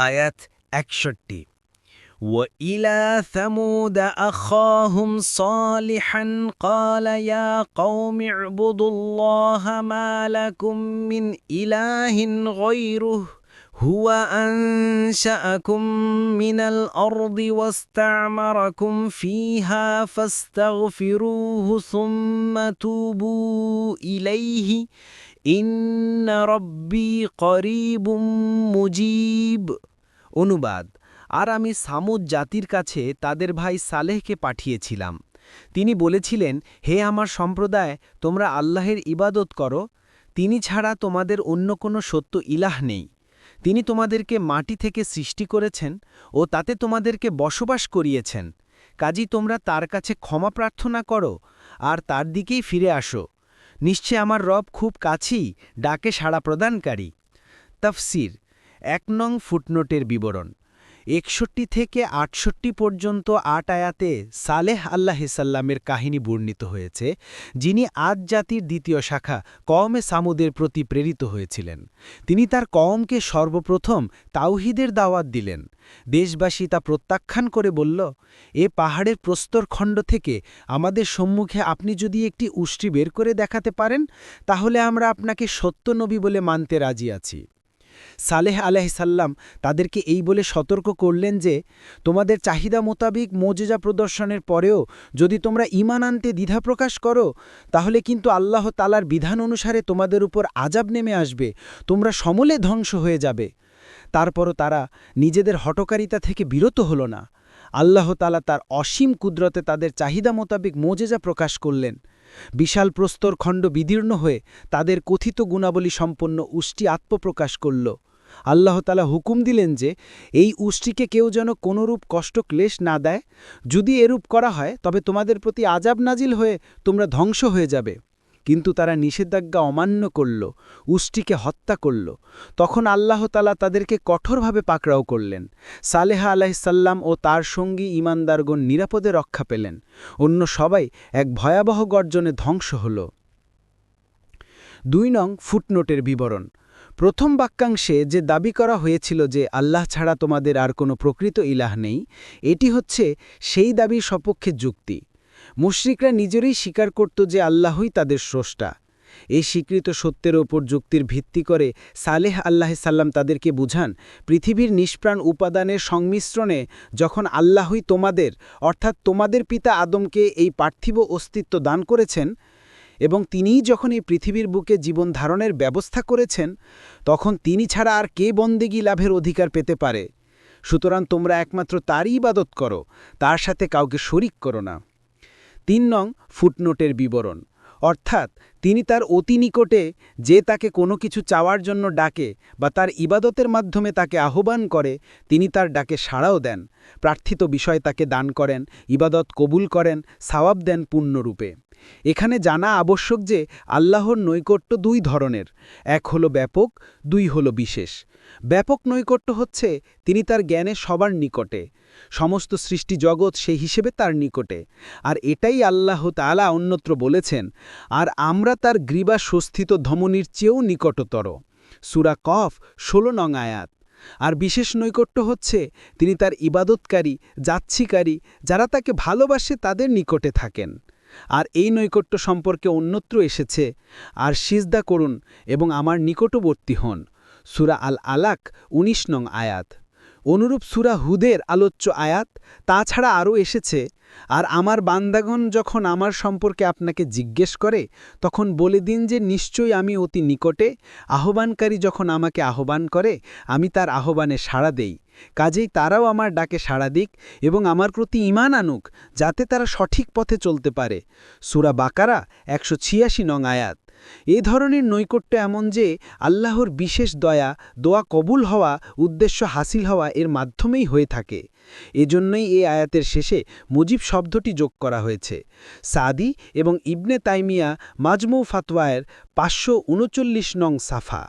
আয়াত ৬১ وَإِلَى ثَمُودَ أَخَاهُمْ صَالِحًا قَالَ يَا قَوْمِ اعْبُدُوا اللَّهَ مَا لَكُمْ مِنْ إِلَٰهٍ غَيْرُهُ هُوَ أَنشَأَكُم مِّنَ الْأَرْضِ وَاسْتَعْمَرَكُمْ فِيهَا فَاسْتَغْفِرُوهُ ثُمَّ تُوبُوا إِلَيْهِ إِنَّ رَبِّي قَرِيبٌ মুজিব। অনুবাদ: আর আমি সামুদ জাতির কাছে তাদের ভাই সালেহকে পাঠিয়েছিলাম। তিনি বলেছিলেন, হে আমার সম্প্রদায়, তোমরা আল্লাহের ইবাদত করো, তিনি ছাড়া তোমাদের অন্য কোনো সত্য ইলাহ নেই। তিনি তোমাদেরকে মাটি থেকে সৃষ্টি করেছেন ও তাতে তোমাদেরকে বসবাস করিয়েছেন। কাজী তোমরা তার কাছে ক্ষমা প্রার্থনা করো আর তার দিকেই ফিরে আসো। নিশ্চয় আমার রব খুব কাছেই, ডাকে সাড়া প্রদানকারী। তাফসির ১ নং ফুটনোটের বিবরণ। ৬১ থেকে ৬৮ পর্যন্ত ৮ আয়াতে সালেহ আলাইহিসসালামের কাহিনী বর্ণিত হয়েছে, যিনি আদ জাতির দ্বিতীয় শাখা কওমে সামুদের প্রতি প্রেরিত হয়েছিলেন। তিনি তার কওমকে সর্বপ্রথম তাওহীদের দাওয়াত দিলেন। দেশবাসী তা প্রত্যাখ্যান করে বলল, এ পাহাড়ের প্রস্তরখণ্ড থেকে আমাদের সম্মুখে আপনি যদি একটি উষ্ট্রি বের করে দেখাতে পারেন, তাহলে আমরা আপনাকে সত্য নবী বলে মানতে রাজি আছি। সালেহ আলাইহিসসালাম তাদেরকে এই বলে সতর্ক করলেন যে, তোমাদের চাহিদা মোতাবিক মোজেজা প্রদর্শনের পরেও যদি তোমরা ঈমান আনতে দ্বিধা প্রকাশ করো, তাহলে কিন্তু আল্লাহ তাআলার বিধান অনুসারে তোমাদের উপর আযাব নেমে আসবে, তোমরা সমূলে ধ্বংস হয়ে যাবে। তারপরও তারা নিজেদের হঠকারিতা থেকে বিরত হল না। আল্লাহ তাআলা তার অসীম কুদরতে তাদের চাহিদা মোতাবিক মোজেজা প্রকাশ করলেন। বিশাল প্রস্তরখণ্ড বিদীর্ণ হয়ে তাদের কথিত গুণাবলী সম্পন্ন উষ্ট্রি আত্মপ্রকাশ করল। আল্লাহ তাআলা হুকুম দিলেন যে, এই উষ্ট্রিকে কেউ যেন কোনরূপ কষ্ট ক্লেশ না দেয়। যদি এরূপ করা হয় তবে তোমাদের প্রতি আযাব নাজিল হয়ে তোমরা ধ্বংস হয়ে যাবে। কিন্তু তারা নিষেধাজ্ঞা অমান্য করল, উষ্ট্রিকে হত্যা করল। তখন আল্লাহ তাআলা তাদেরকে কঠোরভাবে পাকড়াও করলেন। সালেহ আলাইহিসসালাম ও তার সঙ্গী ঈমানদারগণ নিরাপদে রক্ষা পেলেন। অন্য সবাই এক ভয়াবহ গর্জনে ধ্বংস হল। ২ নং ফুটনোটের বিবরণ। প্রথম বাক্যাংশে যে দাবি করা হয়েছিল যে আল্লাহ ছাড়া তোমাদের আর কোনো প্রকৃত ইলাহ নেই, এটি হচ্ছে সেই দাবির সপক্ষে যুক্তি। মুশরিকরা নিজেরাই স্বীকার করত যে আল্লাহই তাদের স্রষ্টা। এই স্বীকৃত সত্যের ওপর যুক্তির ভিত্তি করে সালেহ আলাইহিসসালাম তাদেরকে বুঝান, পৃথিবীর নিষ্প্রাণ উপাদানের সংমিশ্রণে যখন আল্লাহই তোমাদের অর্থাৎ তোমাদের পিতা আদমকে এই পার্থিব অস্তিত্ব দান করেছেন এবং তিনিই যখন এই পৃথিবীর বুকে জীবন ধারণের ব্যবস্থা করেছেন, তখন তিনি ছাড়া আর কে বন্দেগী লাভের অধিকার পেতে পারে। সুতরাং তোমরা একমাত্র তারই ইবাদত করো, তার সাথে কাউকে শরিক করো না। ৩ নং ফুটনোটের বিবরণ। অর্থাৎ তিনি তার অতি নিকটে যে তাকে কোনো কিছু চাওয়ার জন্য ডাকে বা তার ইবাদতের মাধ্যমে তাকে আহ্বান করে, তিনি তার ডাকে সাড়াও দেন, প্রার্থিত বিষয় তাকে দান করেন, ইবাদত কবুল করেন, সওয়াব দেন পূর্ণরূপে। এখানে জানা আবশ্যক যে আল্লাহর নৈকট্য ২ ধরনের, এক হল ব্যাপক, ২ হল বিশেষ। ব্যাপক নৈকট্য হচ্ছে তিনি তার জ্ঞানে সবার নিকটে, সমস্ত সৃষ্টি জগৎ সেই হিসেবে তার নিকটে। আর এটাই আল্লাহ তাআলা অন্যত্র বলেছেন, আর আমরা তার গ্রীবা স্বস্থিত ধমনীর চেয়েও নিকটতর। সূরা কফ ১৬ নং আয়াত। আর বিশেষ নৈকট্য হচ্ছে তিনি তার ইবাদতকারী, যাচ্ছিকারী, যারা তাকে ভালোবাসে তাদের নিকটে থাকেন। আর এই নৈকট্য সম্পর্কে অন্যত্র এসেছে, আর সিজদা করুন এবং আমার নিকটবর্তী হন। সূরা আল আলাক ১৯ নং আয়াত। অনুরূপ সূরা হুদের আলোচ্য আয়াত তাছাড়া আরও এসেছে, আর আমার বান্দাগণ যখন আমার সম্পর্কে আপনাকে জিজ্ঞেস করে, তখন বলে দিন যে নিশ্চয়ই আমি অতি নিকটে, আহ্বানকারী যখন আমাকে আহ্বান করে আমি তার আহ্বানে সাড়া দেই। কাজেই তারাও আমার ডাকে সাড়া দিক এবং আমার প্রতি ঈমান আনুক, যাতে তারা সঠিক পথে চলতে পারে। সূরা বাকারা ১৮৬ নং আয়াত। এ ধরনের নৈকট্য এমন যে আল্লাহর বিশেষ দয়া, দোয়া কবুল হওয়া, উদ্দেশ্য হাসিল হওয়া এর মাধ্যমেই হয়ে থাকে। এজন্যই এই আয়াতের শেষে মুজিব শব্দটি যোগ করা হয়েছে। সাদি এবং ইবনে তাইমিয়া মাজমু ফাতওয়ায়ের ৫৩৯ নং সাফা।